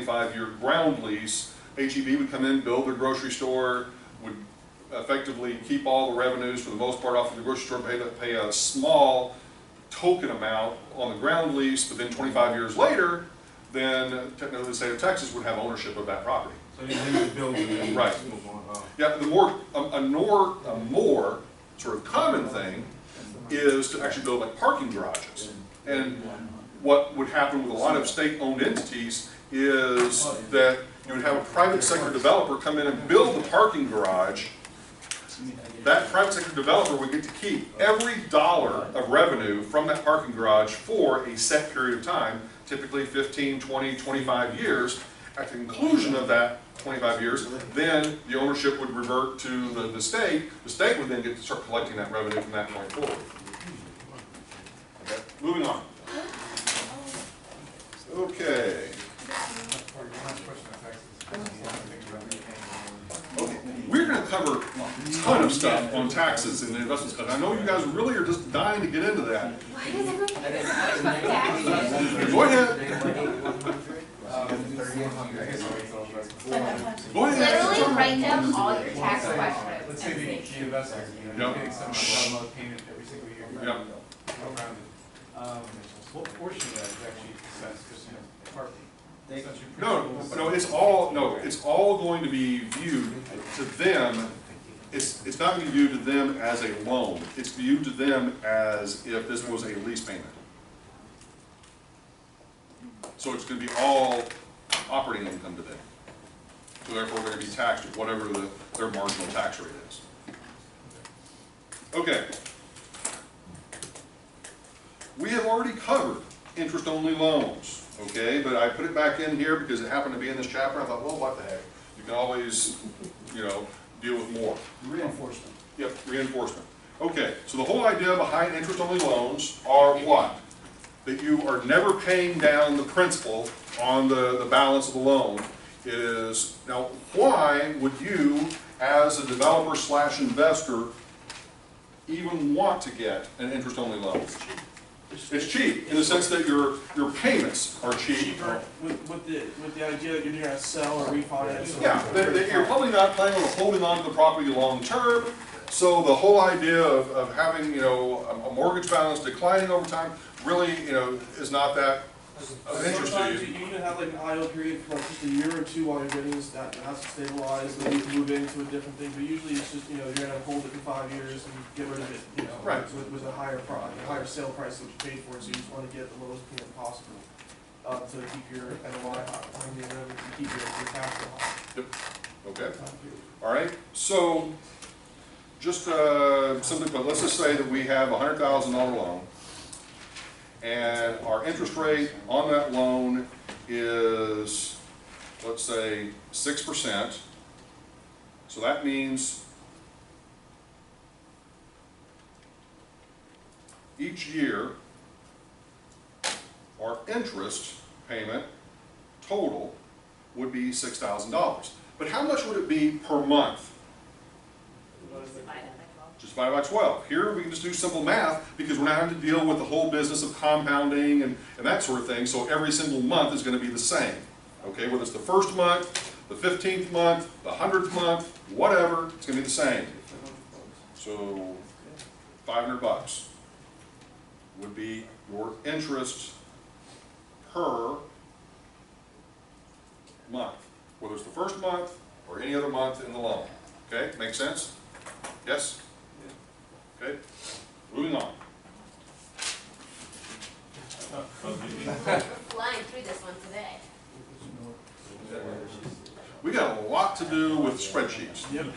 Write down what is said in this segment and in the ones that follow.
25-year ground lease. HEB would come in, build their grocery store, would effectively keep all the revenues for the most part off of the grocery store, pay a small token amount on the ground lease, but then 25 years later, then technically the state of Texas would have ownership of that property. So you need to build it. Right. Yeah, a more sort of common thing is to actually build like parking garages. And what would happen with a lot of state-owned entities is that you would have a private sector developer come in and build the parking garage. That private sector developer would get to keep every dollar of revenue from that parking garage for a set period of time, typically 15, 20, 25 years. At the conclusion of that 25 years, then the ownership would revert to the state. The state would then get to start collecting that revenue from that point forward. Okay, moving on. Okay. Okay, we're going to cover a ton of stuff on taxes in the investments class. I know you guys really are just dying to get into that. Why does everyone care so much about taxes? Go ahead. Go ahead. Literally write down all your tax questions. Let's say the investors, you know, getting some amount of payment every single year. Yeah. What portion of that is actually assessed as parking? No, it's all going to be viewed to them. It's not going to be viewed to them as a loan. It's viewed to them as if this was a lease payment. So it's going to be all operating income to them. So therefore, they're going to be taxed at whatever their marginal tax rate is. Okay. We have already covered interest-only loans. Okay, but I put it back in here because it happened to be in this chapter. I thought, well, what the heck? You can always, you know, deal with more. Reinforcement. Yep, reinforcement. Okay, so the whole idea behind interest-only loans are what? That you are never paying down the principal on the balance of the loan. It is, now, why would you, as a developer slash investor, even want to get an interest-only loan? It's cheap in the sense that your payments are cheap. Cheaper with the idea that you're going to sell or refinance. Yeah, you're probably not planning on holding on to the property long term. So the whole idea of having, you know, a mortgage balance declining over time really, you know, is not that of interest to Sometimes you. you can have like an idle period for like just a year or two while you're getting this that has to stabilize, and then you can move into a different thing. But usually it's just, you know, you're going to hold it for 5 years and get rid of it, you know, Right. with a higher higher sale price that you paid for it. So you just want to get the lowest payment possible to keep your NOI high, and keep your cash flow high. Yep. Okay. All right. So just simply put, let's just say that we have a $100,000 loan. And our interest rate on that loan is, let's say, 6%. So that means each year, our interest payment total would be $6,000. But how much would it be per month? Just divide by 12. Here we can just do simple math because we're not having to deal with the whole business of compounding and that sort of thing. So every single month is going to be the same. Okay, whether it's the first month, the 15th month, the 100th month, whatever, it's going to be the same. So $500 would be your interest per month, whether it's the first month or any other month in the loan. Okay, make sense? Yes? Okay, moving on. We're flying through this one today. We got a lot to do with spreadsheets. Yep.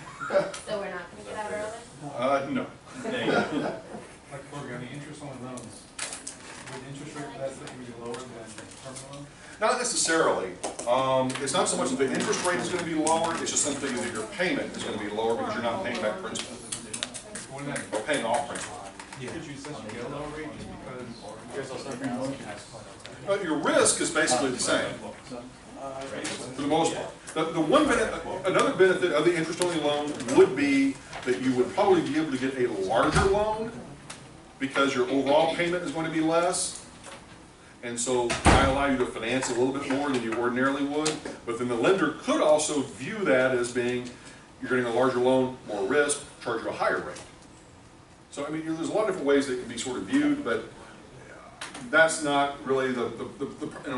So we're not going to get out early? No. Like Corby, on the interest-only loans, would interest rate for that stuff be lower than permanent loan? Not necessarily. It's not so much that the interest rate is going to be lower, it's just simply that your payment is going to be lower because you're not paying back principal. Or paying off principal. Could you essentially get a lower rate just because? But your risk is basically the same, for the most part. The one another benefit of the interest-only loan would be that you would probably be able to get a larger loan because your overall payment is going to be less. and so I allow you to finance a little bit more than you ordinarily would, but then the lender could also view that as being, you're getting a larger loan, more risk, charge you a higher rate. So, I mean, there's a lot of different ways that it can be sort of viewed, but that's not really in other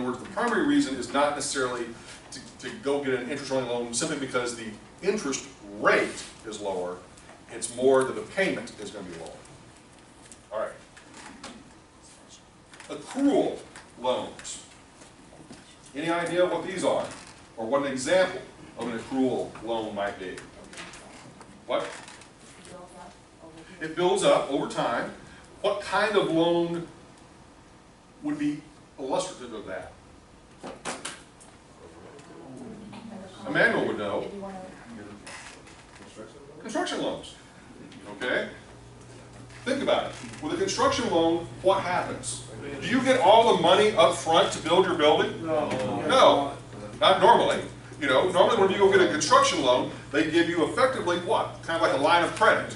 words, the primary reason is not necessarily to go get an interest-only loan simply because the interest rate is lower. It's more that the payment is going to be lower. All right. Accrual loans. Any idea what these are? Or what an example of an accrual loan might be? What? It builds up over time. What kind of loan would be illustrative of that? Emmanuel would know. Construction loans. Okay? Think about it. With a construction loan, what happens? Do you get all the money up front to build your building? No. Not normally. You know, normally when you go get a construction loan, they give you effectively what? Kind of like a line of credit.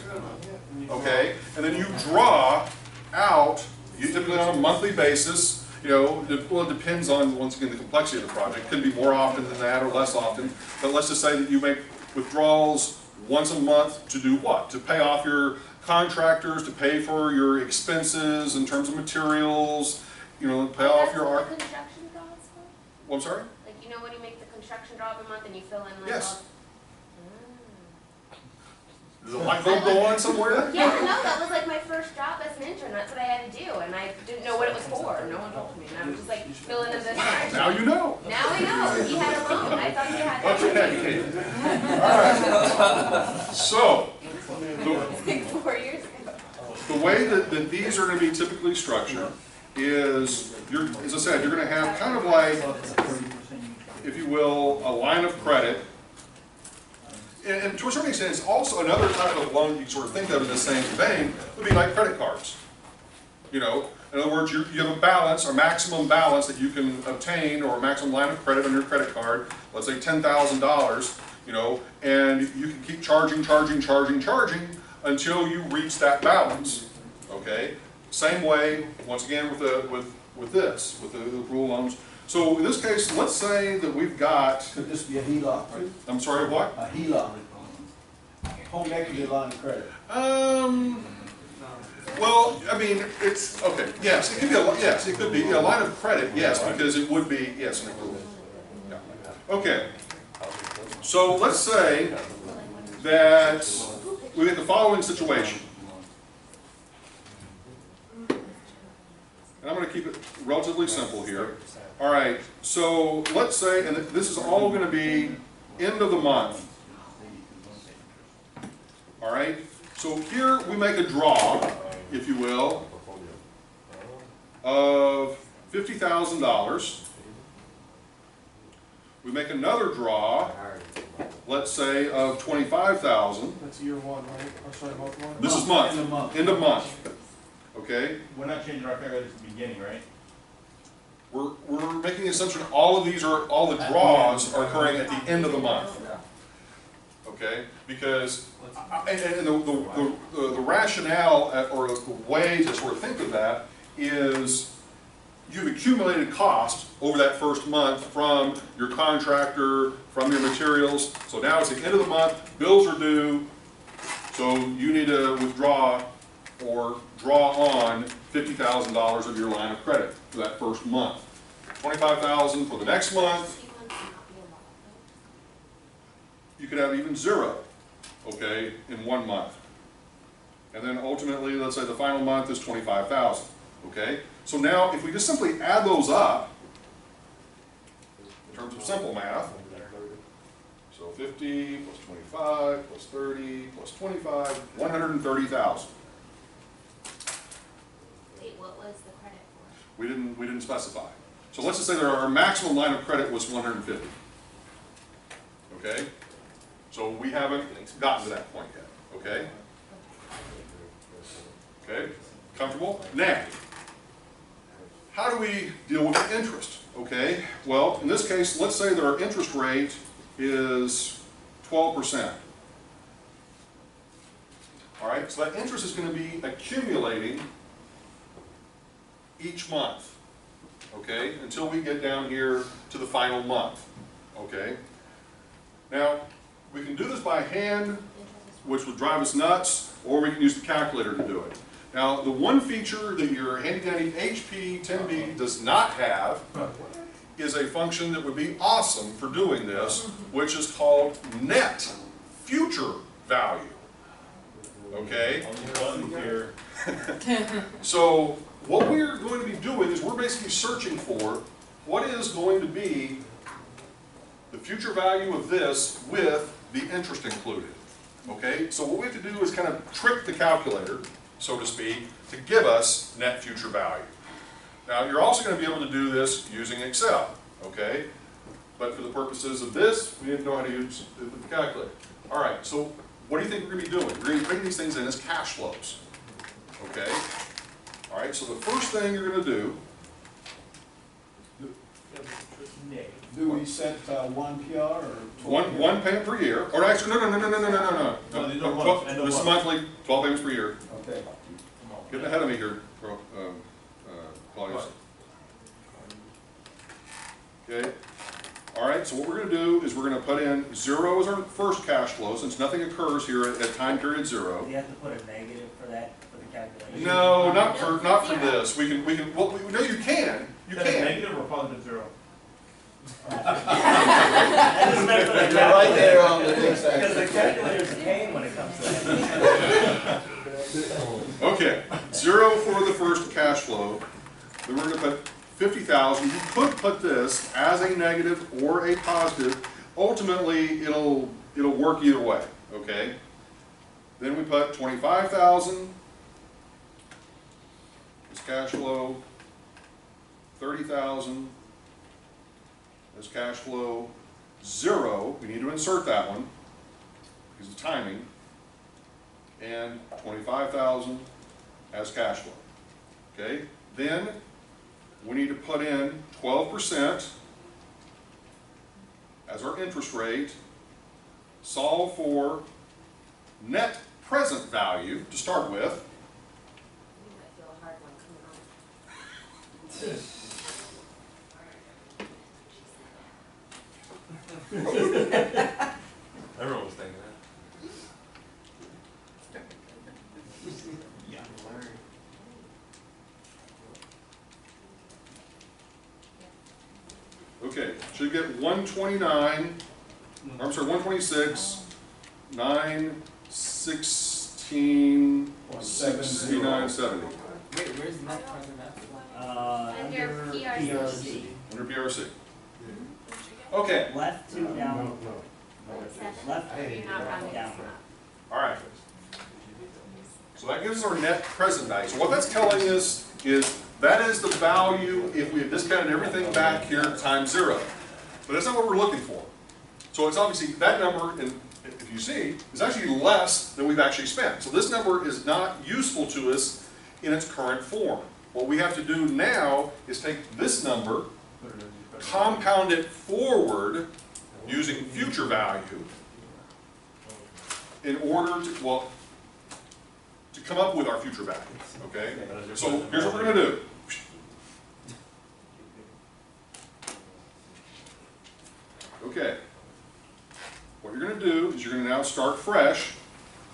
Okay? And then you draw out, you typically on a monthly basis. You know, well, it depends on, once again, the complexity of the project. It could be more often than that or less often. But let's just say that you make withdrawals once a month to do what? To pay off your contractors, to pay for your expenses in terms of materials, you know, pay off your art. The construction draws for? Well, I'm sorry? Like, you know when you make the construction draw every month and you fill in like Yes. all... Does the light bulb go on somewhere? Yeah, no, that was like my first job as an intern. That's what I had to do, and I didn't know what it was for. No one told me, and I was just like filling in the spreadsheet. Now you know. Now we know. He had a loan. I thought he had that. Okay. All right. So, Like 4 years ago. the way that these are going to be typically structured is, as I said, you're going to have kind of like, if you will, a line of credit. And to a certain extent, it's also another type of loan you can sort of think of in the same vein, would be like credit cards. You know, in other words, you have a balance, or maximum balance that you can obtain, or a maximum line of credit on your credit card, let's say $10,000, you know, and you can keep charging until you reach that balance. Okay? Same way, once again, with the accrual loans. So in this case, let's say that we've got, Could this be a HELOC too? I'm sorry, what? A HELOC. Home equity line of credit. Well, I mean, it's, okay, yes, it could be yes, it could be a line of credit, yes, because it would be, yes, an accrual. Yeah. Okay. So let's say that we get the following situation. And I'm going to keep it relatively simple here. All right, so let's say, and this is all going to be end of the month. All right, so here we make a draw, if you will, of $50,000. We make another draw, let's say, of $25,000. That's year one, right? Or sorry, month one? This is month, End of month. end of month. Okay, We're not changing our fair rate at the beginning, right? we're making the assumption all the draws are occurring at the end of the month. Okay, because and the rationale or the way to sort of think of that is you've accumulated cost over that first month from your contractor, from your materials. So now it's the end of the month, bills are due, so you need to withdraw or draw on $50,000 of your line of credit for that first month. $25,000 for the next month. You could have even zero, okay, in 1 month. And then ultimately, let's say the final month is $25,000, okay? So now, if we just simply add those up, in terms of simple math, so 50 plus 25 plus 30 plus 25, 130,000. Wait, what was the credit for? We didn't specify. So let's just say that our maximum line of credit was 150. Okay? So we haven't gotten to that point yet. Okay? Okay? Comfortable? Now, how do we deal with the interest? Okay? Well, in this case, let's say that our interest rate is 12%. All right? So that interest is going to be accumulating each month. okay, until we get down here to the final month, okay? Now, we can do this by hand, which would drive us nuts, or we can use the calculator to do it. Now, the one feature that your handy-dandy HP 10B does not have is a function that would be awesome for doing this, which is called net future value. Okay? Here. So what we're going to be doing is we're basically searching for what is going to be the future value of this with the interest included. Okay? So what we have to do is kind of trick the calculator, so to speak, to give us net future value. Now, you're also going to be able to do this using Excel, okay? But for the purposes of this, we need to know how to use the calculator. All right, so what do you think we're going to be doing? We're going to be putting these things in as cash flows, okay? All right, so the first thing you're going to do, Do we set one PR or 12? one payment per year, or actually, no. No, these are months, end of This is month. monthly, 12 payments per year. Okay. Getting ahead of me here, Claudius. Okay, all right, so what we're going to do is we're going to put in 0 as our first cash flow, since nothing occurs here at time period 0. Do you have to put a negative for that, for the calculation? No, not for this. We can, well, no, you can. You Is that a can. negative or positive 0? I just meant for the You're right there on the calculator. next Because the axis. calculator's a pain when it comes to that. Okay, 0 for the first cash flow. Then we're going to put 50,000. You could put this as a negative or a positive. Ultimately, it'll work either way. Okay. Then we put 25,000 as cash flow. 30,000 as cash flow. 0. We need to insert that one because of timing. And 25,000 as cash flow. Okay. Then we need to put in 12% as our interest rate, solve for net present value to start with. You might feel a hard one coming on. Everyone was thinking that. Okay, should get 129, I'm sorry, 126, 916, 69, 70. Wait, where's the net present value? Under PRC. Under PRC. Okay, Left two down, left You're not rounding down. this up. all right. So that gives us our net present value. So what that's telling us is that is the value if we have discounted everything back here times 0. But that's not what we're looking for. So it's obviously that number, and if you see, is actually less than we've actually spent. So this number is not useful to us in its current form. What we have to do now is take this number, compound it forward using future value in order to, well, to come up with our future value, okay? So here's what we're going to do. Okay. What you're going to do is you're going to now start fresh,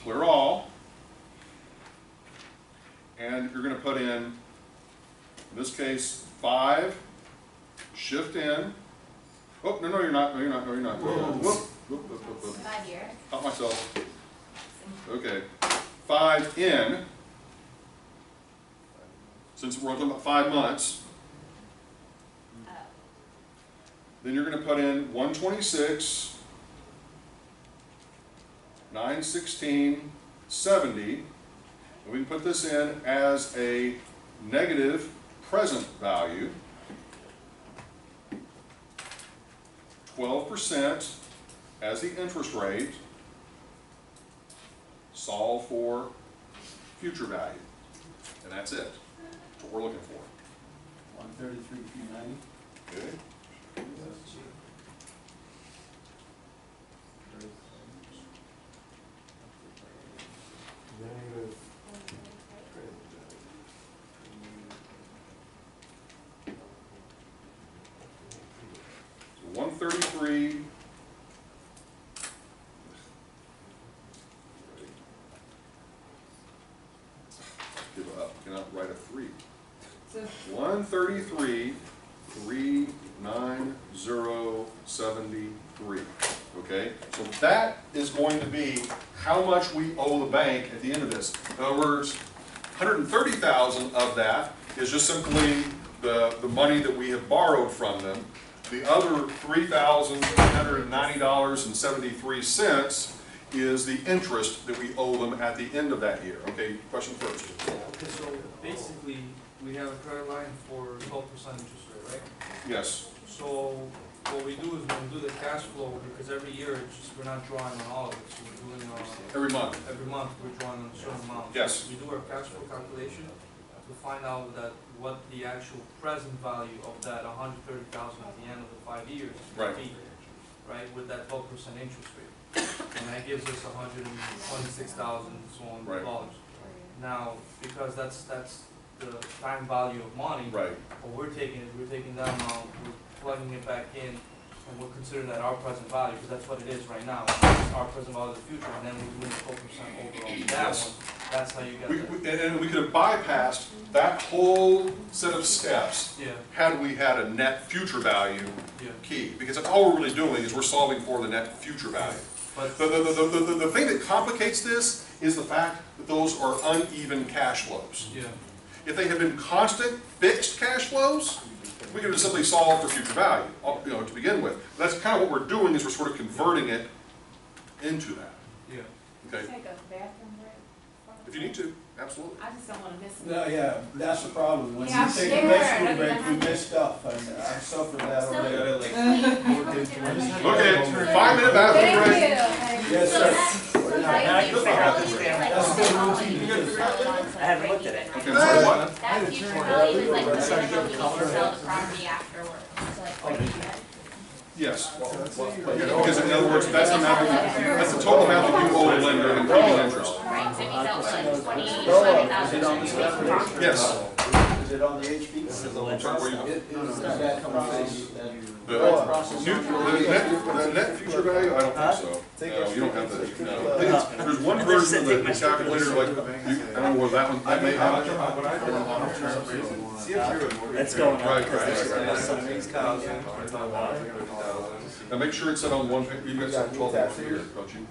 clear all, and you're going to put in this case, 5, shift in. Oh, no, you're not. No, you're not. No, you're not. Whoop. 5 years. Help myself. Okay. 5 in. Since we're talking about 5 months, Oh. then you're going to put in 126, 916, 70. And we can put this in as a negative present value. 12% as the interest rate. Solve for future value. And that's it. That's what we're looking for. 133,390. Okay. 133. Give up, cannot write a 3. 133,390.73. Okay, so that is going to be how much we owe the bank at the end of this. In other words, 130,000 of that is just simply the money that we have borrowed from them. The other $3,890.73 is the interest that we owe them at the end of that year. Okay, question first. Okay, so basically, we have a credit line for 12% interest rate, right? Yes. So what we do is when we do the cash flow, because every year it's just, we're not drawing on all of it, so we're doing Every month. every month we're drawing on a certain amount. Yes. We do our cash flow calculation to find out that what the actual present value of that 130,000 at the end of the 5 years Right. be, right, with that 12% interest rate. And that gives us 126,000 so on Right. dollars. Now, because that's the time value of money, Right. what we're taking is we're taking that amount, we're plugging it back in, and we're considering that our present value, because that's what it is right now. It's our present value of the future, and then we're doing 12% overall. That Yes. one, that's how you get that. And we could have bypassed that whole set of steps Yeah, had we had a net future value yeah. key. Because all we're really doing is we're solving for the net future value. But The thing that complicates this is the fact that those are uneven cash flows. yeah, If they had been constant, fixed cash flows, we could have simply solved for future value, to begin with. That's kind of what we're doing, is we're sort of converting it into that. yeah. Okay, Take a bathroom break. if you need to, absolutely. I just don't wanna miss it. No, yeah, that's the problem. When Yeah, you I'm take a scared. restroom break, we miss stuff, and I've suffered that So- already. Okay, 5-minute bathroom break. Yes, So sir. that future value is like That's the routine. I haven't looked at it. Okay, I'm sorry, what? That future value is like the minimum you need to sell the property afterwards. So like, what do you get? Yes. Because in other words, that's the total amount that you owe the lender, including interest. Right, so if you sell for like 27,000, then you make profit. Yes. Is it on the HP? I'm sorry, where you- Is that process? The net future value, I don't think so. No, you don't have that. No. I think there's one version of the calculator, like, I don't know where that one, that may have it. That's going on. Right, because there's- right. 60,000, 25,000, 50,000. Now make sure it's set on one, you've got some 12 months here, don't you?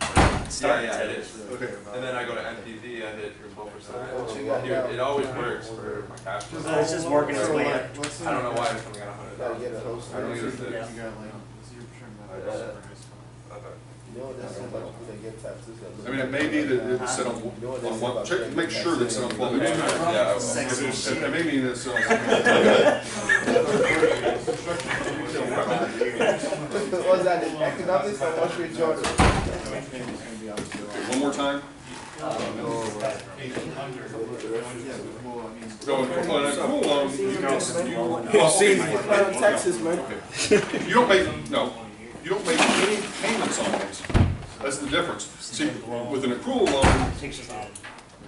Yeah, it is. Okay. And then I go to NPV, I hit 12%. Here, it always works for my cash flow. So it's just working its way up. I don't know why it's coming out 100,000. I don't either. Yeah. I mean, it may be that it's set on one, check, make sure that it's set on 12 months. Yeah. Sexy shit. It may mean it's on. Was that in economics or what we enjoyed? One more time. So on a cool loan, Texas, man. you don't make, no, you don't make any payments on these. That's the difference. See, with an accrual loan,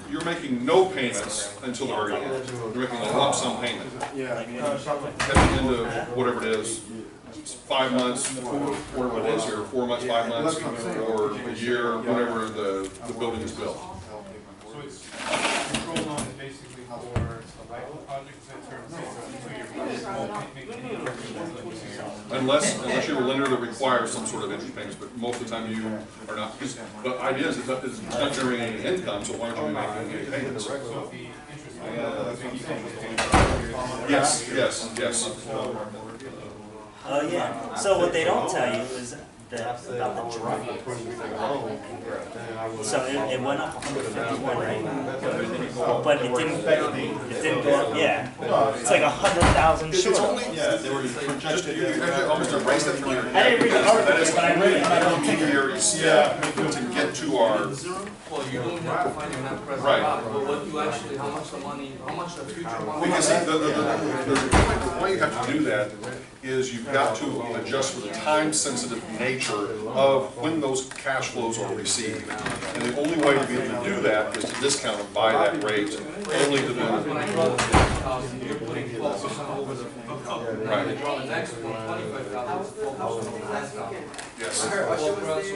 you're making no payments until the very end. You're making a lump sum payment. At the end of whatever it is, 5 months, whatever it is, or 4 months, 5 months, or a year, whenever the building is built. So it's, control loan is basically for a life project, so it's for a 2-year project. Make any Unless you're a lender that requires some sort of interest payments, but most of the time you are not. Because the idea is it's not generating any income, so why aren't you making any payments? So if the interest Yes, yes, yes. Oh, yeah. So what they don't tell you is about the drop. So it went up 151, right? But it didn't go up, yeah. It's like 100,000 It's short. only, just, you have to almost erase that from your. I didn't read the article, but I read it. Intermediaries to get to our, Well, you don't have to find your net present Right. value, but what you actually, how much the money, how much the future money. because see, the why you have to do that is you've got to adjust for the time-sensitive nature of when those cash flows are received. And the only way to be able to do that is to discount them by that rate, only to When I the, draw the 50,000, you're putting 12% over the book. Right. When I draw the next one, 25,000, it's 12% over the last one. yes. So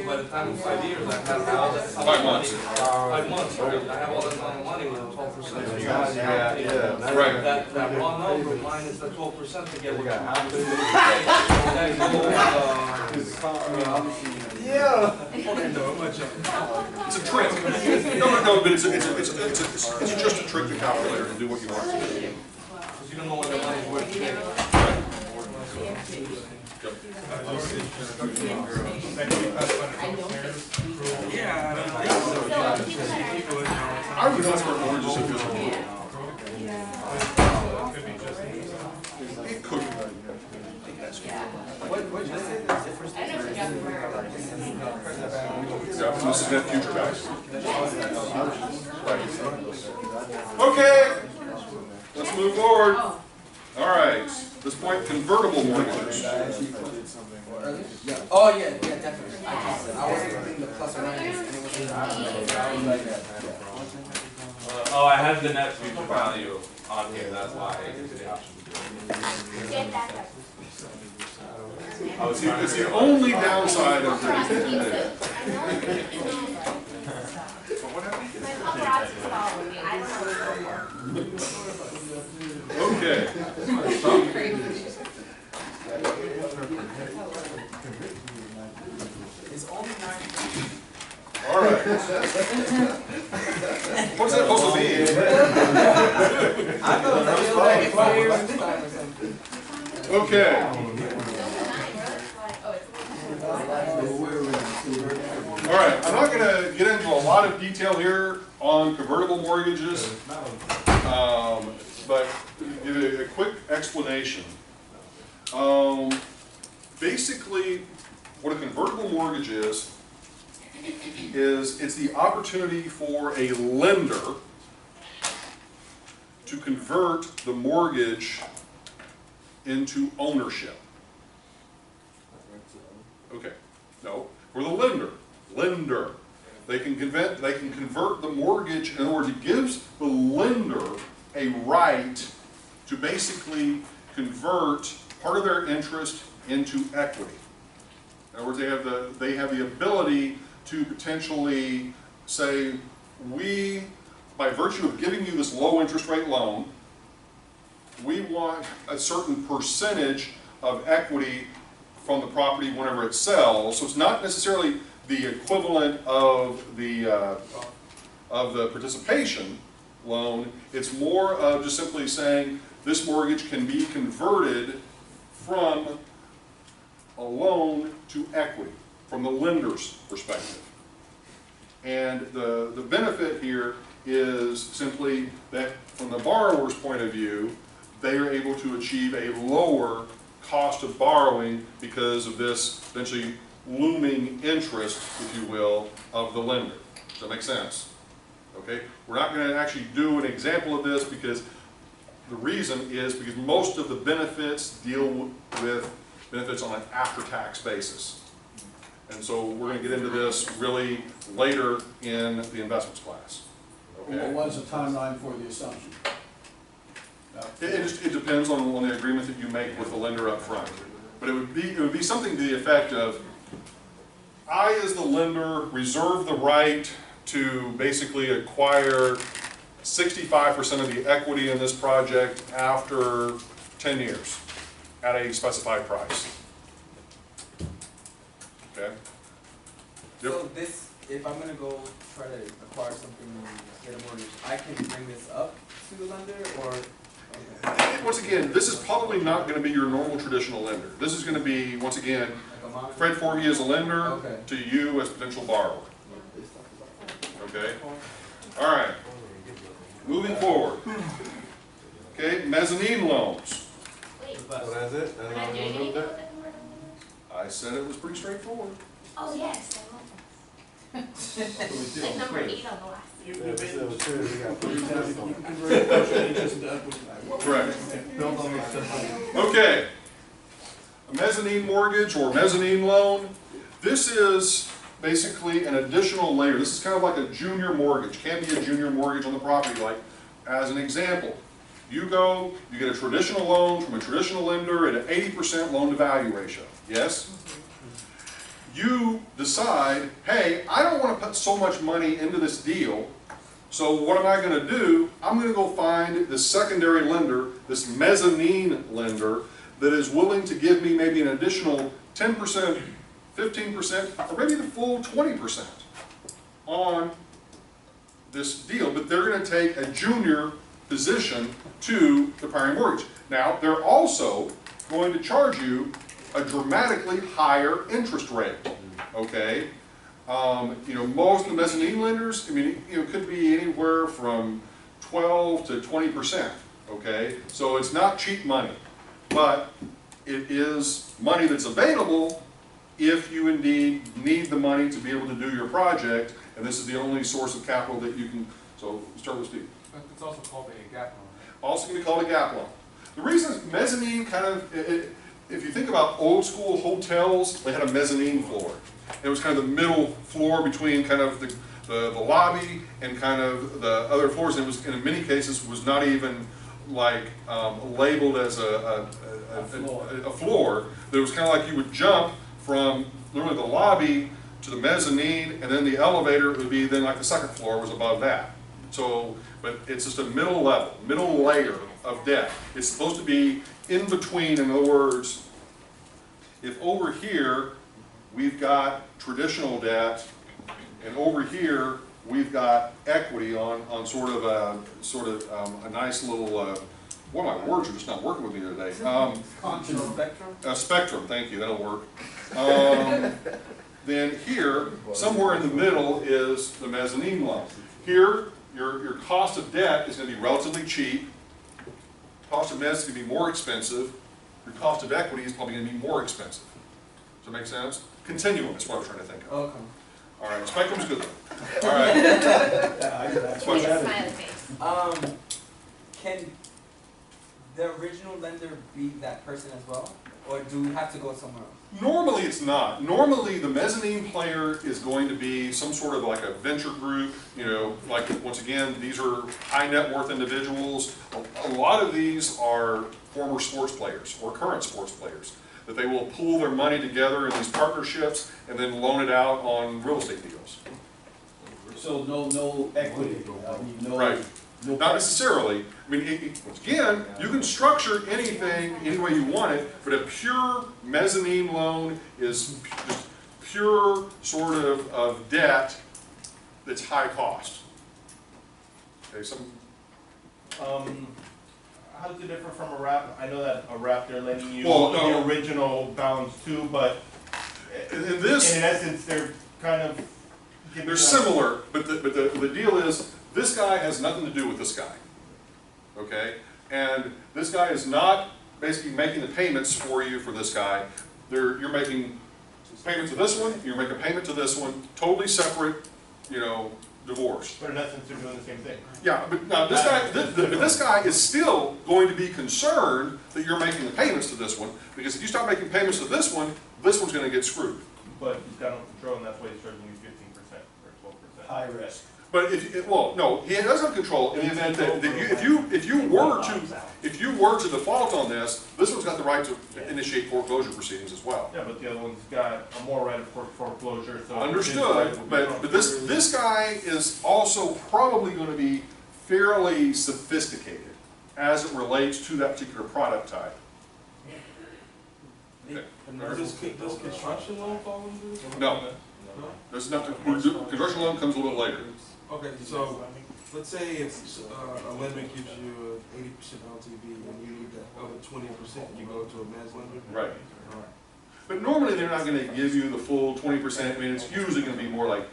by the time of 5 years, I have all that. 5 months. 5 months, sorry. I have all that amount of money with 12%. Yeah. Right. That raw number minus the 12% to get what you want. It's a trick. No, but it's just a trick to calculator to do what you want to do. Because you don't know what the money's worth today. I would not start oranges if it's it could. Yeah, this is net future value. Okay, let's move forward. All right, at this point, convertible mortgages. Oh, yeah, definitely. I wasn't including the plus or minus, and it was in Oh, I had the net future value on here, that's why I did the option. Get that up. I was It's the only downside of the. My paparazzi's following me. I don't know what's going on. Okay. All right. What's that supposed to be? I thought that was like 5 years this time or something. Okay. All right. I'm not going to get into a lot of detail here on convertible mortgages, but give you a quick explanation. Basically, what a convertible mortgage is it's the opportunity for a lender to convert the mortgage into ownership. Okay, no, for the lender. They can convert the mortgage in order to give the lender a right to basically convert part of their interest into equity. In other words, they have the ability to potentially say, we, by virtue of giving you this low interest rate loan, we want a certain percentage of equity from the property whenever it sells. So it's not necessarily the equivalent of the participation loan. It's more of just simply saying this mortgage can be converted from a loan to equity from the lender's perspective. And the benefit here is simply that from the borrower's point of view, they are able to achieve a lower cost of borrowing because of this eventually looming interest, if you will, of the lender. Does that make sense? Okay? We're not going to actually do an example of this because the reason is because most of the benefits deal with benefits on an after-tax basis. And so we're going to get into this really later in the investments class. Okay? What is the timeline for the assumption? It depends on the agreement that you make with the lender up front. But it would be something to the effect of, I as the lender reserve the right to basically acquire 65% of the equity in this project after 10 years at a specified price. Okay? Yep. So this, if I'm gonna go try to acquire something and get a mortgage, I can bring this up to the lender, or? Okay. Once again, this is probably not going to be your normal traditional lender. This is going to be, once again, Like a monitor? Fred Forgy as a lender Okay. to you as potential borrower. Okay? All right. Moving forward. Okay, mezzanine loans. Wait, So that's it? we're And not I'm doing gonna anything move with that? the convertible? I said it was pretty straightforward. Oh, yes, I love that. Like number 8 on the last. You can convert partial interest into equity. Correct. Build on the system. Okay. a mezzanine mortgage or mezzanine loan, this is basically an additional layer. This is kind of like a junior mortgage, can be a junior mortgage on the property. Like, as an example, you get a traditional loan from a traditional lender at an 80% loan to value ratio, yes? You decide, hey, I don't want to put so much money into this deal, so what am I going to do? I'm going to go find this secondary lender, this mezzanine lender, that is willing to give me maybe an additional 10%, 15%, or maybe the full 20% on this deal, but they're going to take a junior position to the primary mortgage. Now, they're also going to charge you a dramatically higher interest rate, okay? You know, most of the mezzanine lenders, I mean, it could be anywhere from 12 to 20%, okay? So it's not cheap money, but it is money that's available if you indeed need the money to be able to do your project, and this is the only source of capital that you can, so start with Steve. It's also called a gap loan. Also can be called a gap loan. The reason mezzanine kind of, if you think about old school hotels, they had a mezzanine floor. It was kind of the middle floor between kind of the lobby and kind of the other floors. And it was, in many cases, was not even like labeled as a floor. It was kind of like you would jump from literally the lobby to the mezzanine, and then the elevator would be then like the second floor was above that. So, but it's just a middle level, middle layer of debt. It's supposed to be in between. In other words, if over here we've got traditional debt, and over here we've got equity on sort of a nice little one of my words are just not working with me today. Spectrum? Spectrum, thank you, that'll work. Then here, somewhere in the middle is the mezzanine loan. Here, your cost of debt is going to be relatively cheap. Cost of mezz is going to be more expensive. Your cost of equity is probably going to be more expensive. Does that make sense? Continuum is what I was trying to think of. Okay. All right, spectrum's good. All right. Make a smiley face. Can the original lender be that person as well? Or do we have to go somewhere else? Normally it's not. Normally the mezzanine player is going to be some sort of like a venture group, you know, like once again, these are high net worth individuals. A lot of these are former sports players or current sports players, that they will pool their money together in these partnerships and then loan it out on real estate deals. So no equity, I mean, no. Right. No Not necessarily. I mean, once again, you can structure anything any way you want it, but a pure mezzanine loan is just pure sort of debt that's high cost. Okay, How does it differ from a wrap? I know that a wrap they're lending you Well, the no. original balance too, but in this, in essence they're kind of giving they're us- similar, but the deal is, this guy has nothing to do with this guy, okay? And this guy is not basically making the payments for you for this guy. You're making payment to this one, you're making a payment to this one, totally separate, you know, divorce. But in essence they're doing the same thing. Yeah, but now this guy is still going to be concerned that you're making the payments to this one, because if you start making payments to this one's going to get screwed. But he's got no control, and that's why he's charging you 15% or 12%. High risk. But well, no, he does have control in the event that if you were to default on this one's got the right to initiate foreclosure proceedings as well. Yeah, but the other one's got a more right of foreclosure, so. Understood, but this guy is also probably going to be fairly sophisticated as it relates to that particular product type. Okay. Does construction loan fall into this? No, that's not. Construction loan comes a little later. Okay, so let's say it's a lender gives you an 80% LTV and you need that other 20%, you go to a mezz lender? Right. All right. But normally they're not going to give you the full 20%. I mean, it's usually going to be more like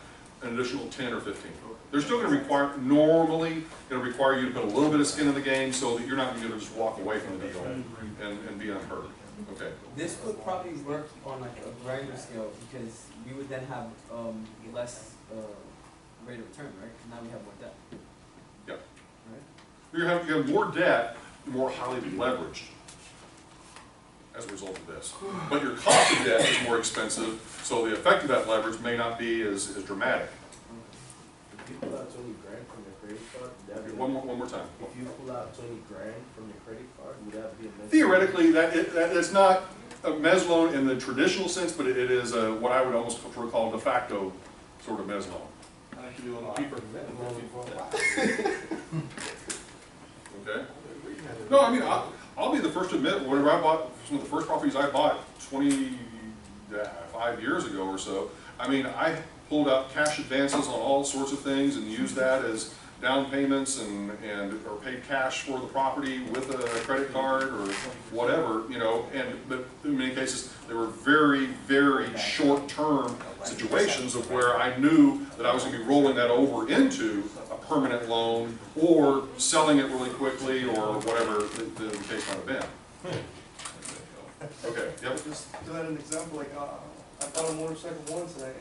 an additional 10 or 15. They're still going to normally going to require you to put a little bit of skin in the game so that you're not going to just walk away from the deal and be unhurt. Okay. This would probably work on like a grander scale because we would then have less rate of return, right? Now we have more debt. Yep. Right? You have more debt, more highly leveraged. as a result of this. But your cost of debt is more expensive, so the effect of that leverage may not be as dramatic. If you pull out 20 grand from your credit card, would that be One more time. If you pull out 20 grand from your credit card, would that be a mess? Theoretically, that is not a mezz loan in the traditional sense, but it is what I would almost prefer to call de facto sort of mezz loan. Actually, a little cheaper. Okay? No, I mean, I'll be the first to admit, whenever I bought, some of the first properties I bought 25 years ago or so, I mean, I pulled out cash advances on all sorts of things and used that as down payments or paid cash for the property with a credit card or whatever, you know, but in many cases, they were very, very short-term situations of where I knew that I was going to be rolling that over into a permanent loan or selling it really quickly or whatever the case might have been. Okay, yep. Just to add an example, like, I bought a motorcycle once and I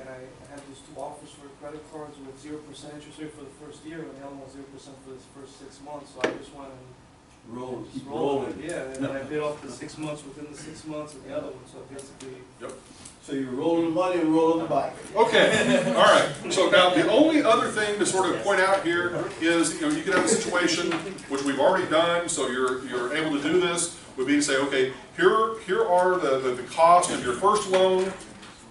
had these 2 offers for credit cards with 0% interest rate for the first year and the other one was 0% for the first 6 months. So I just went and Keep rolling. Yeah, and then I paid off the 6 months within the 6 months of the other one. So basically, Yep. So you're rolling the money and rolling the bike. Okay, all right. So now the only other thing to sort of point out here is, you know, you could have a situation, which we've already done, so you're able to do this, would be to say, okay, here are the cost of your first loan,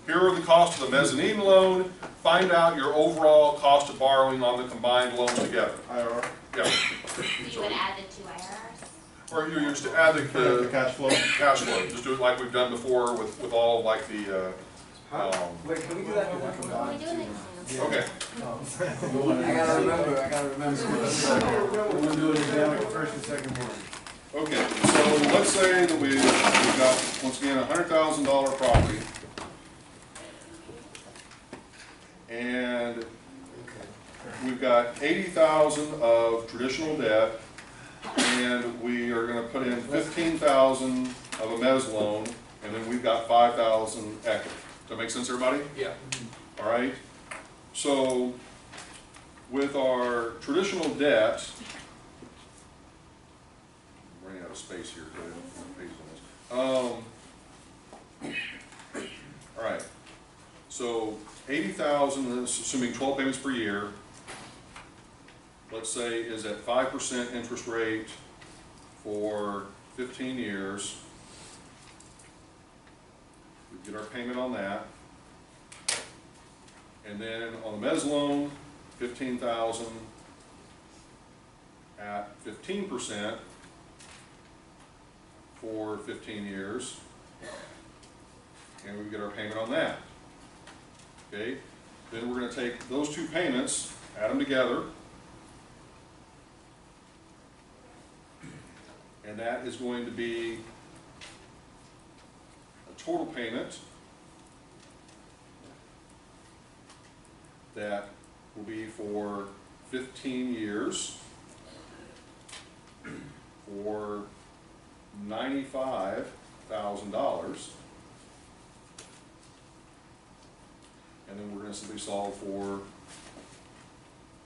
here are the costs of the mezzanine loan, find out your overall cost of borrowing on the combined loans together. IRR? Yeah. You would add the 2 IRRs? Or you just add the Cash flow. cash flow, just do it like we've done before with all like the, Wait, can we do that? Can we do an example? okay. I gotta remember. We're gonna do an example, first and second one. Okay, so let's say that we've got, once again, a $100,000 property. And we've got 80,000 of traditional debt, and we are going to put in 15,000 of a mezz loan, and then we've got 5,000 equity. Does that make sense, everybody? Yeah. All right. So with our traditional debt, I'm running out of space here. All right. So 80,000, assuming 12 payments per year, let's say is at 5% interest rate for 15 years. We get our payment on that. And then on the mezz loan, 15,000 at 15% for 15 years. And we get our payment on that. Okay, then we're going to take those 2 payments, add them together, and that is going to be a total payment that will be for 15 years for $95,000. And then we're going to simply solve for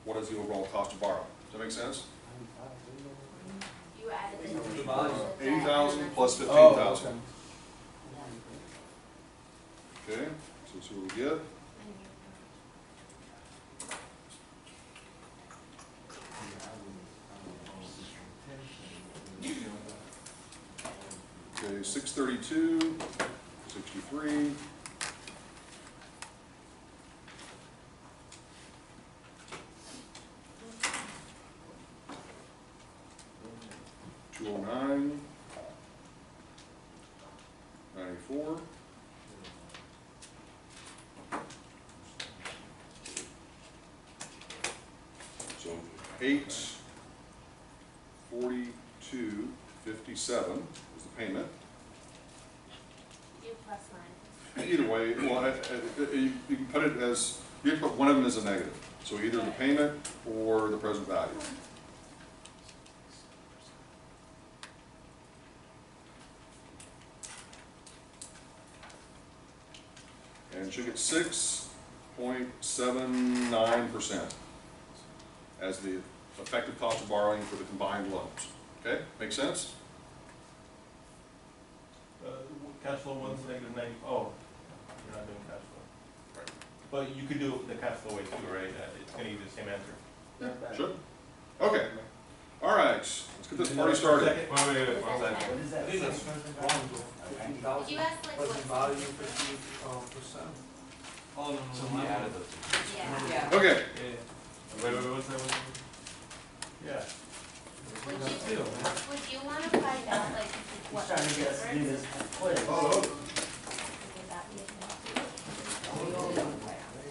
what is the overall cost of borrowing. Does that make sense? You added the 80,000 plus 15,000. Okay, so let's see what we get. Okay, 632, 63. 209, 94, so 842.57 is the payment. Do plus minus. Either way, well, you can put it as, you can put one of them as a negative, so either the payment or the present value. And should get 6.79% as the effective cost of borrowing for the combined loans. Okay, make sense? cash flow one's negative 90, oh, you're not doing cash flow. Right. But you could do it the cash flow way too, right? It's gonna give you the same answer. Sure. Okay. All right. Let's get this party started. Wait, one second. What is that? I think that's wrong, though. Did you ask like Present what? value, 50%. Oh, no, So no, we no. added those. Yeah. Okay. Yeah. Wait, what's that one? Yeah. Would you wanna find out like He's what? trying to get us to do this quick. Oh, Would that be a thing?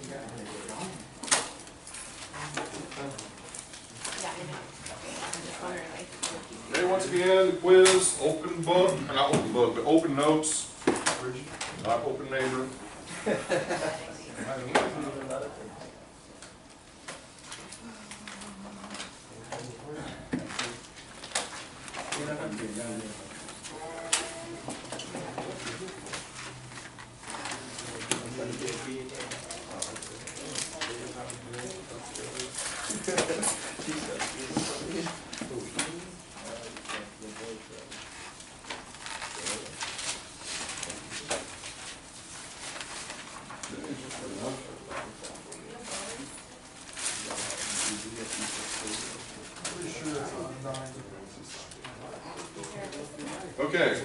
Yeah, I know. I'm just wondering like. Okay, once again, quiz, open book, not open book, but open notes, not open neighbor. Okay,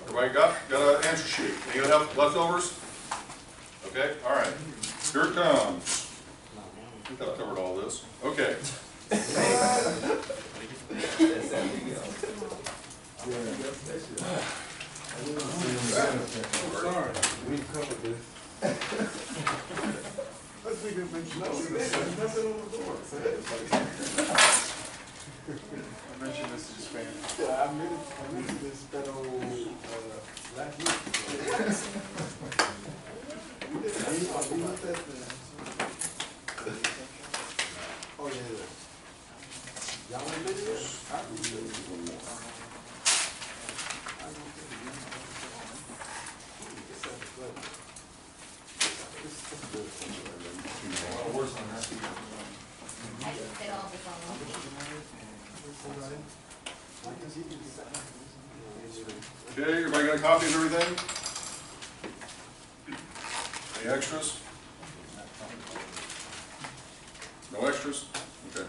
everybody got an answer sheet? Any have leftovers? Okay, all right, here it comes. I think I've covered all this. Okay. Sorry, we've covered this. Let's think of mention. No, there's nothing on the door. I mentioned this to Spain. Yeah, I mentioned this federal, last week. Oh, yeah. Y'all want to do this? I can do this one more. I don't think you know. It's at the club. It's good. I just did all this on one page. Okay, everybody got a copy of everything? Any extras? No extras? Okay.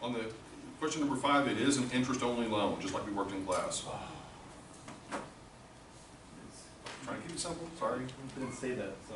on the question number 5, it is an interest-only loan, just like we worked in class. Trying to keep it simple, sorry. Didn't say that, so.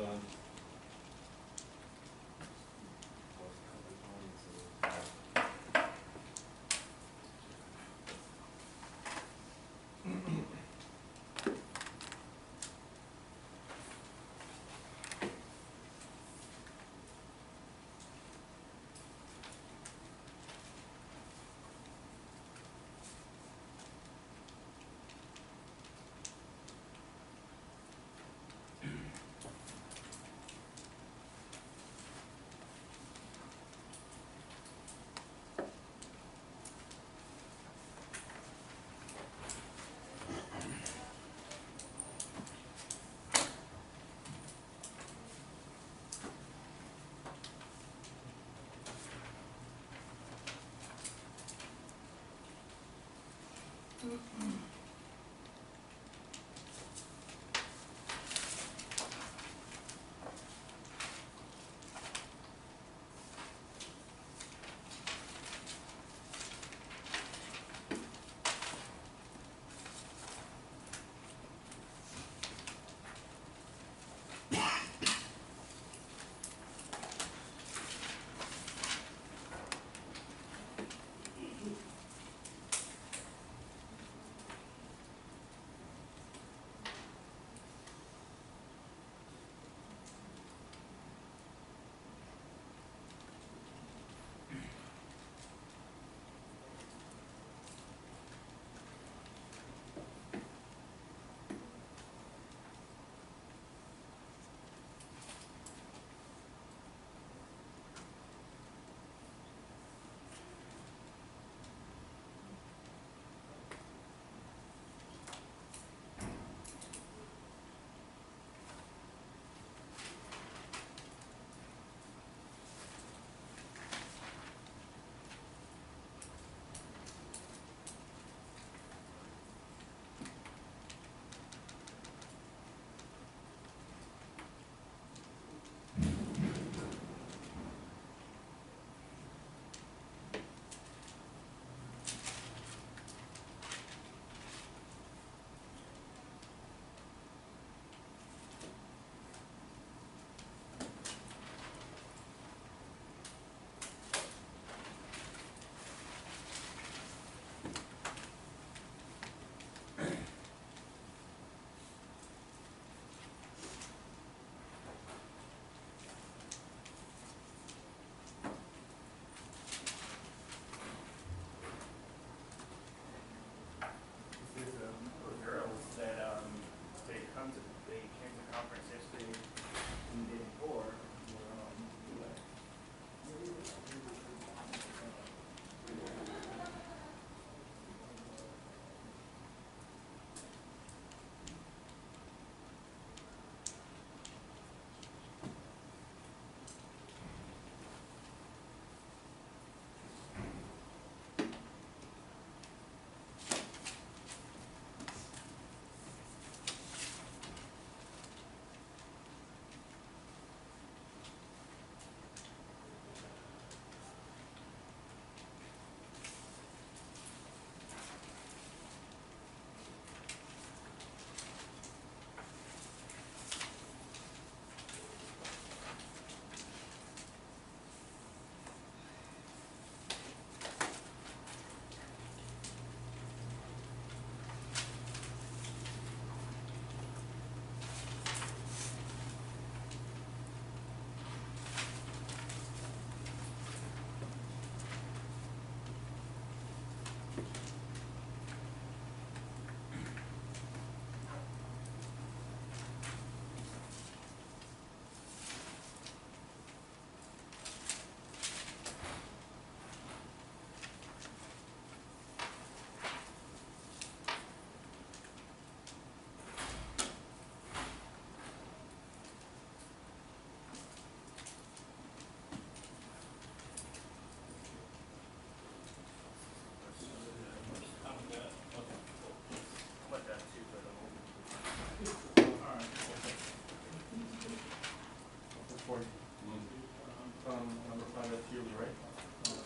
Number 5, that's yearly, right?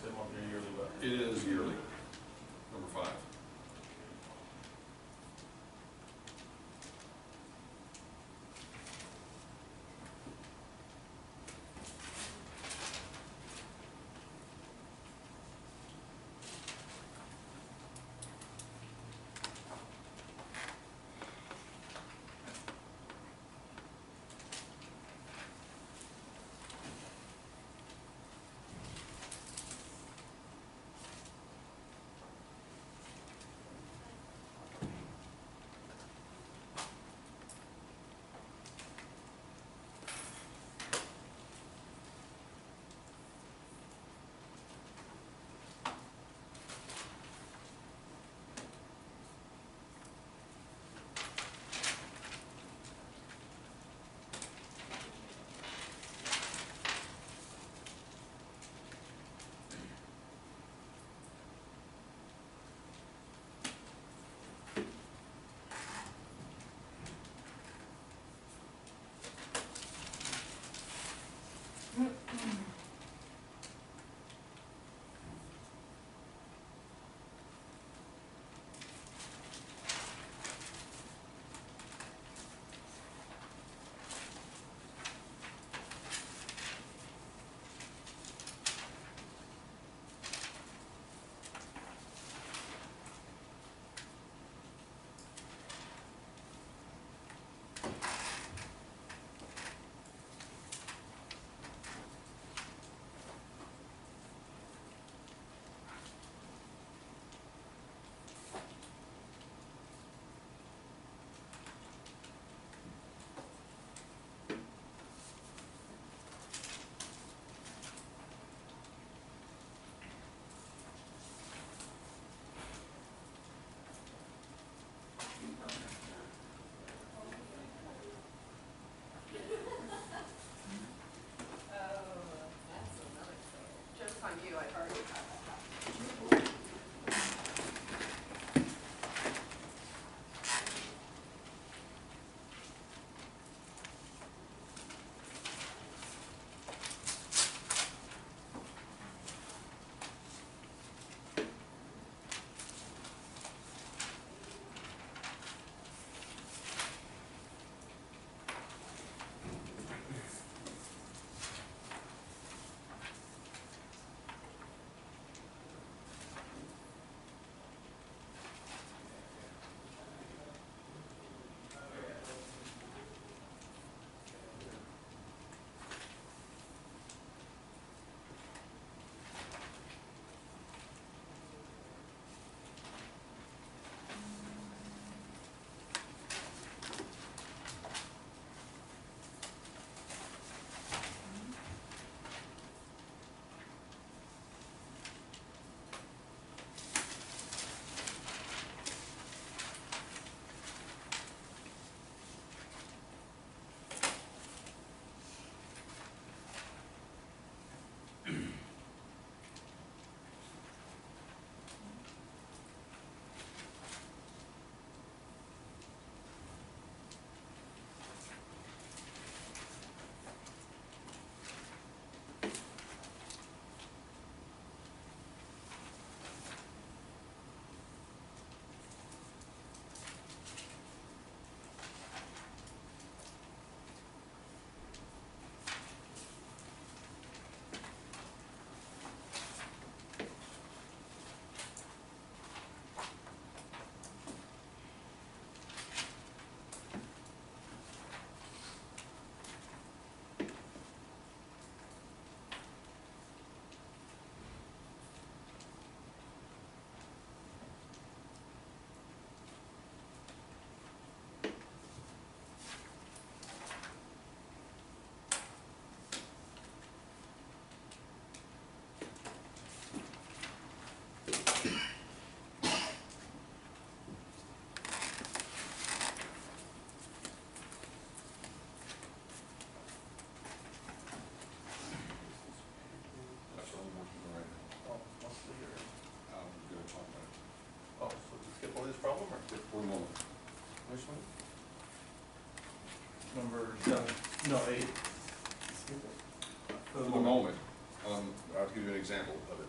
monthly or yearly, but. It is yearly, number 5. For a moment. Which one? Number 7, no, 8. For the moment, I'll give you an example of it.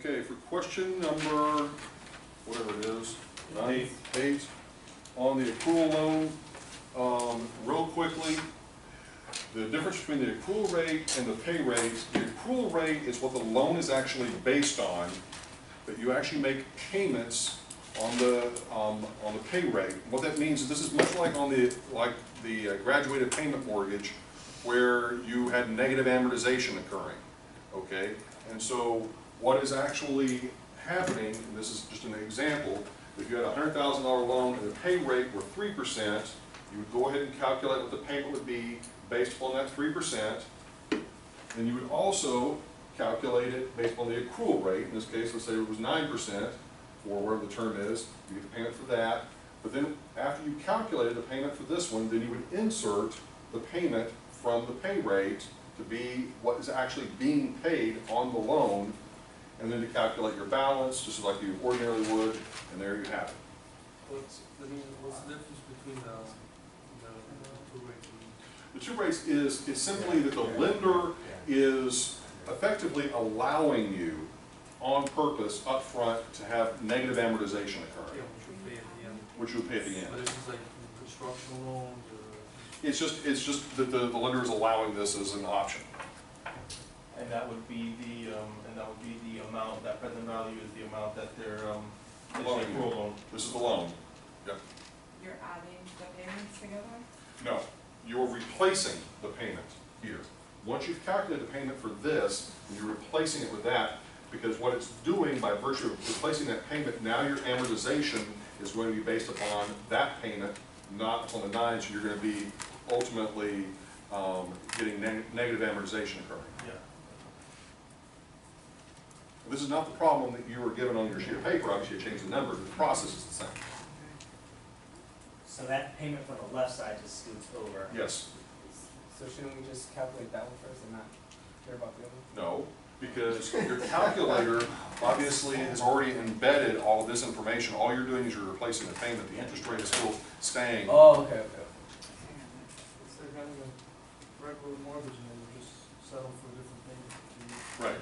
Okay, for question number, whatever it is, 8, on the accrual loan, real quickly, the difference between the accrual rate and the pay rate, the accrual rate is what the loan is actually based on, but you actually make payments on the pay rate. What that means is this is much like on the graduated payment mortgage, where you had negative amortization occurring, okay? And so what is actually happening, and this is just an example, if you had a $100,000 loan and the pay rate were 3%, you would go ahead and calculate what the payment would be based upon that 3%. Then you would also calculate it based on the accrual rate. In this case, let's say it was 9%, or whatever the term is, you get the payment for that. But then after you calculated the payment for this one, then you would insert the payment from the pay rate to be what is actually being paid on the loan, and then to calculate your balance, just like you ordinarily would, and there you have it. What's the difference between the two rates? The two rates is, it's simply that the lender is effectively allowing you on purpose up front to have negative amortization occur, Yeah, which we pay at the end. which you'll pay at the end. But this is like construction loans or? It's just that the lender is allowing this as an option. And that would be the amount, that present value is the amount that they're, is the accrual loan. This is the loan. Yep. You're adding the payments together? No, you're replacing the payment here. Once you've calculated the payment for this, you're replacing it with that, because what it's doing by virtue of replacing that payment, now your amortization is going to be based upon that payment, not upon the 9, so you're going to be ultimately getting negative amortization occurring. Yeah. This is not the problem that you were given on your sheet of paper. Obviously, you changed the number, but the process is the same. So that payment from the left side just scoots over. Yes. So shouldn't we just calculate that one first and not care about the other one? No, because your calculator obviously has already embedded all of this information. All you're doing is you're replacing the payment. The interest rate is still staying. Oh, okay. It's like having a regular mortgage and then you just settle for a different payment. Right.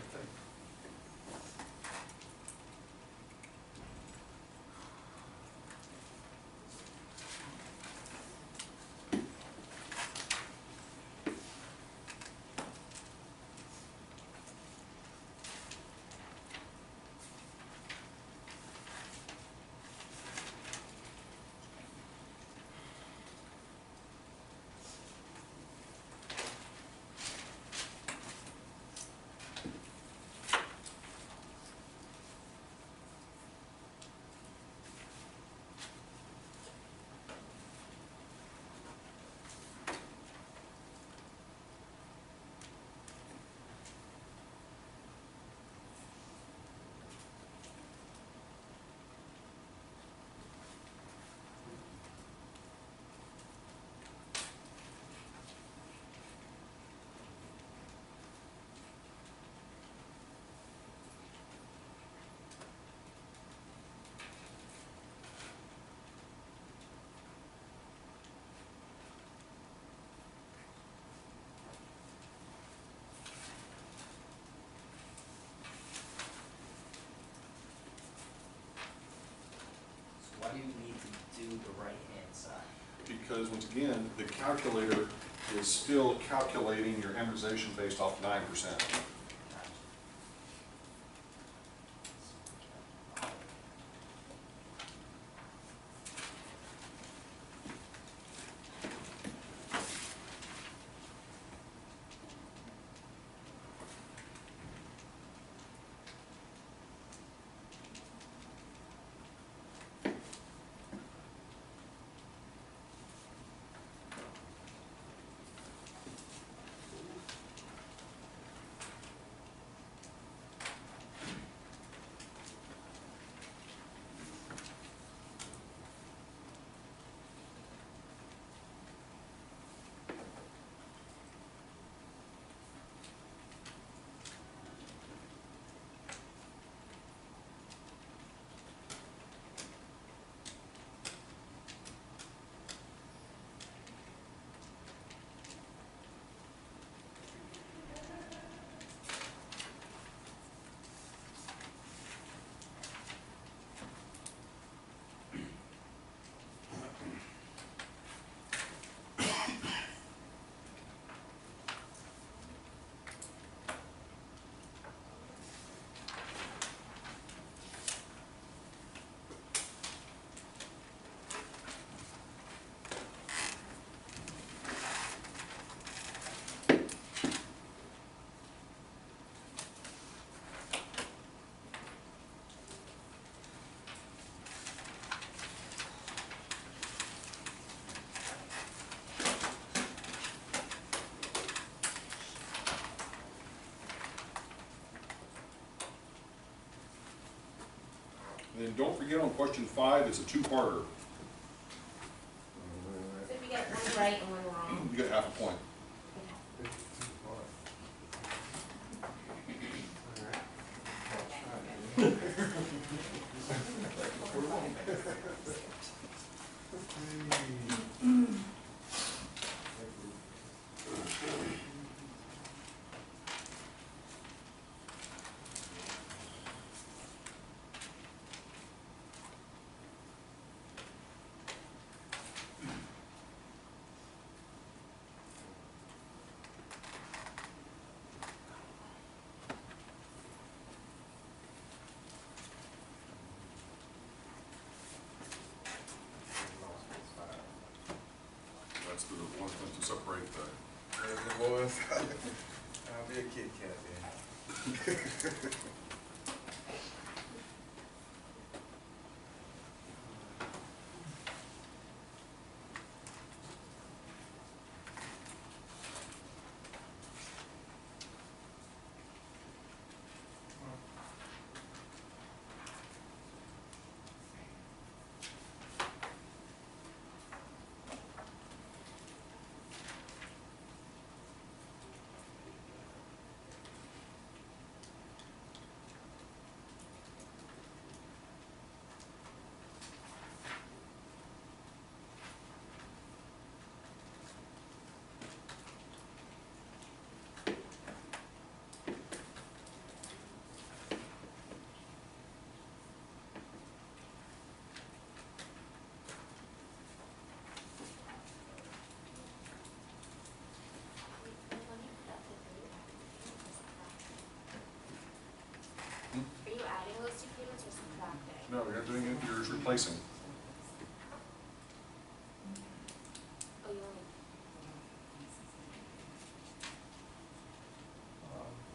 Why do you need to do the right-hand side? Because once again, the calculator is still calculating your amortization based off 9%. And then don't forget on question 5, it's a two-parter. So if you get one right and one wrong. You get half a point. That's the one thing to separate that. Boys, I'll be a Kit Kat then. Are you adding those two payments or subtracting? No, you're not doing it, you're just replacing. Oh, you only.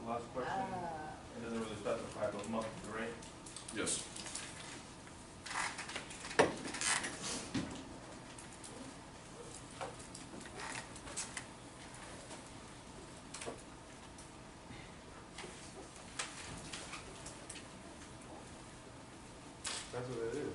The last question, it doesn't really specify those months, right? Yes. That's what it is.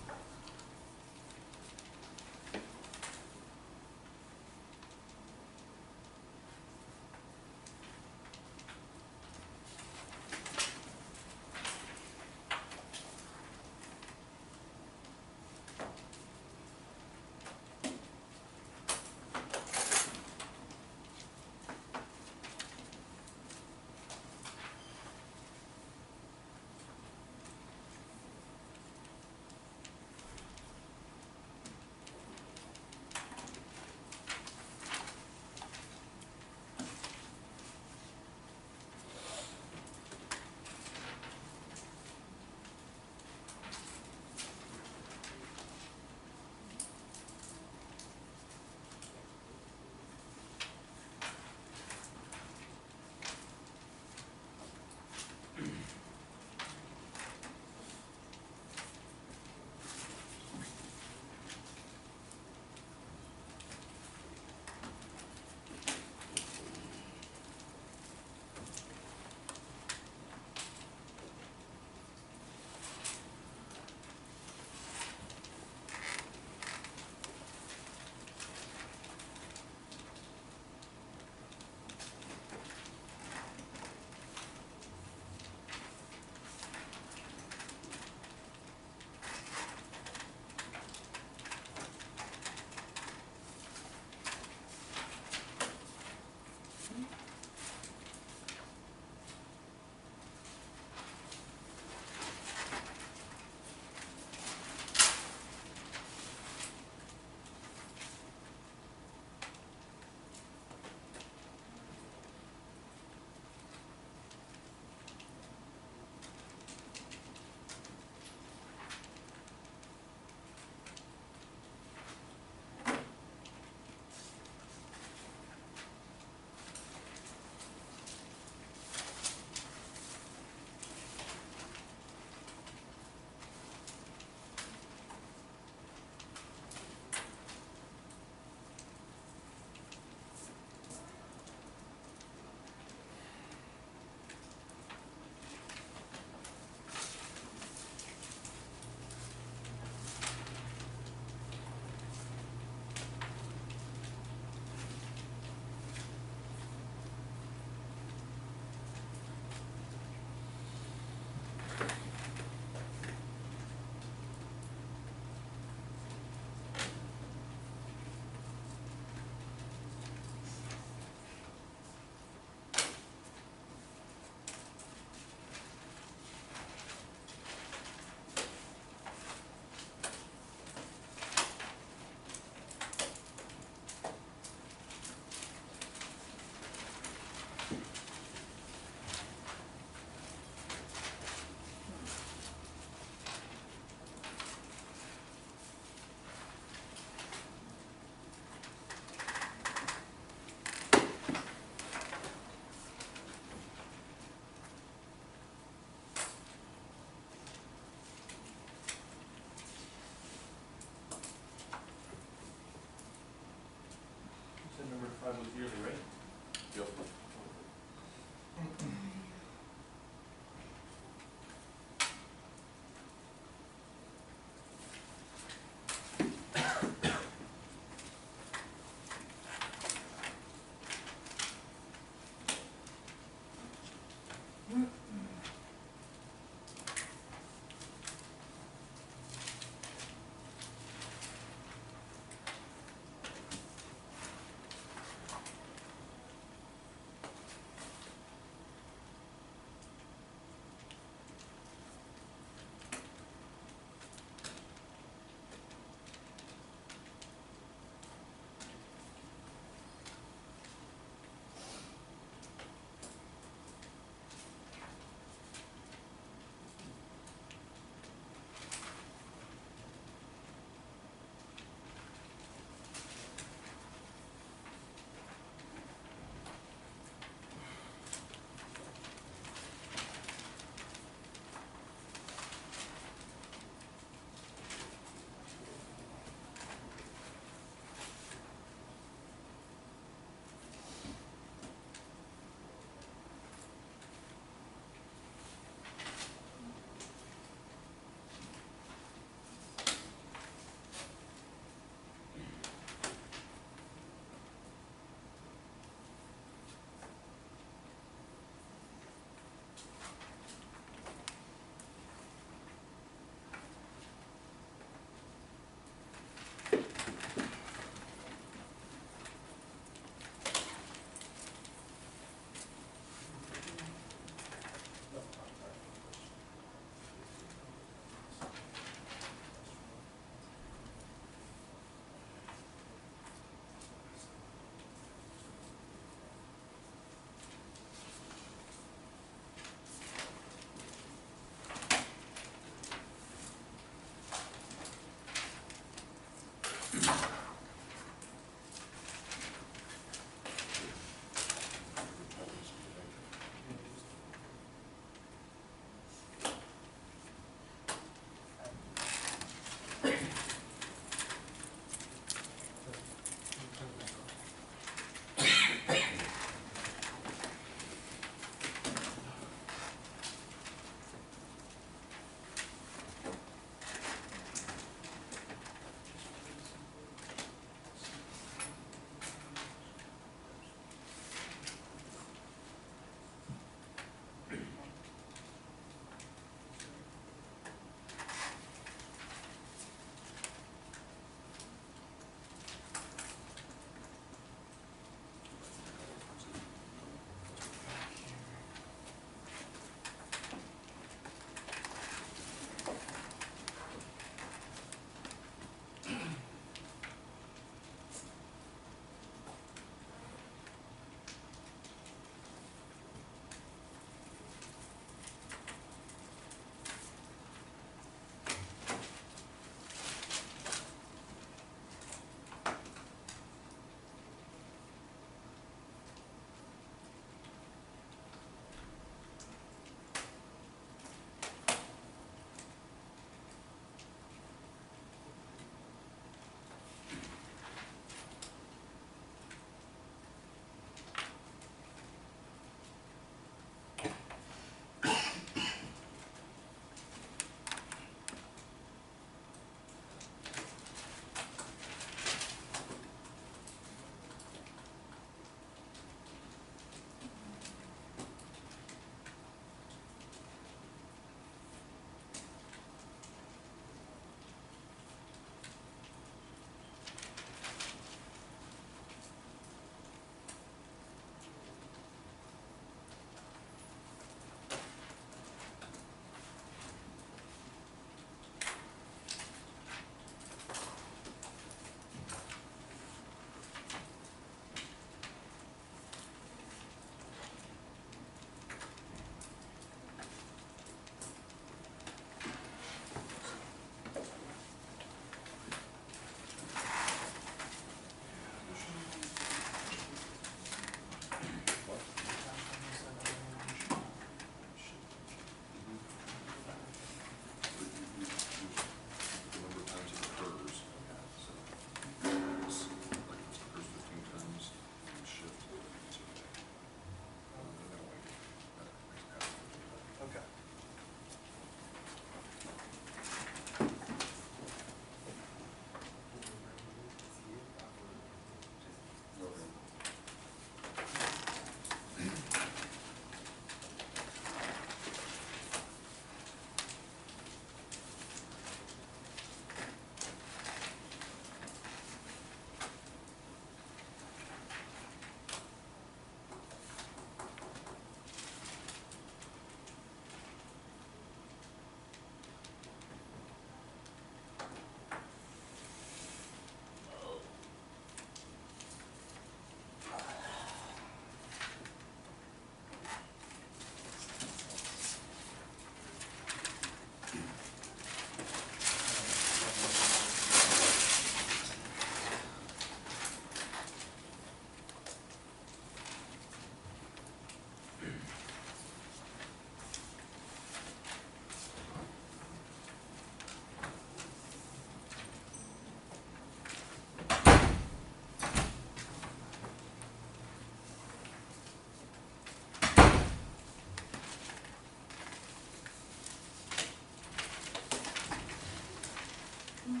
No.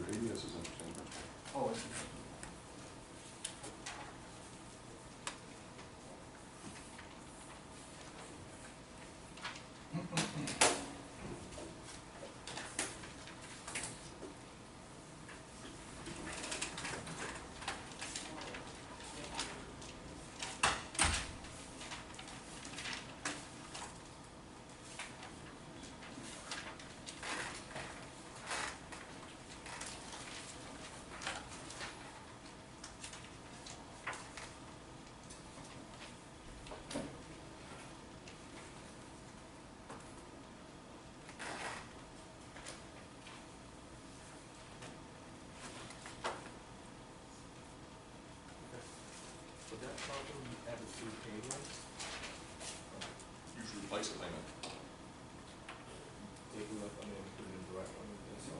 ADS is interesting. Oh, I see. Would that properly add a through payment? You should replace the payment. Take a look, I mean, put it in the right one, and so.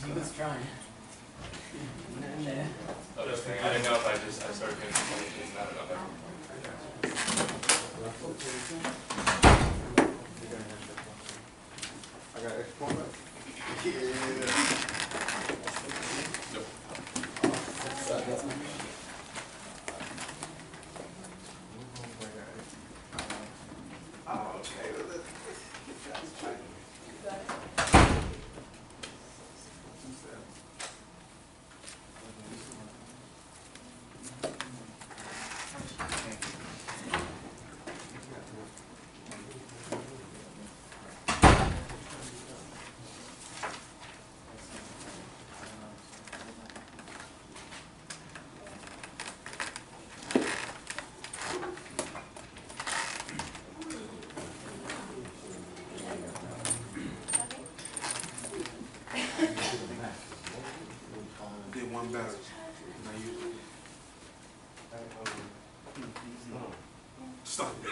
He was trying. Nothing there. I was saying, I didn't know if I started getting something, not enough. I got extra format? Did one better than I usually do. Stop it.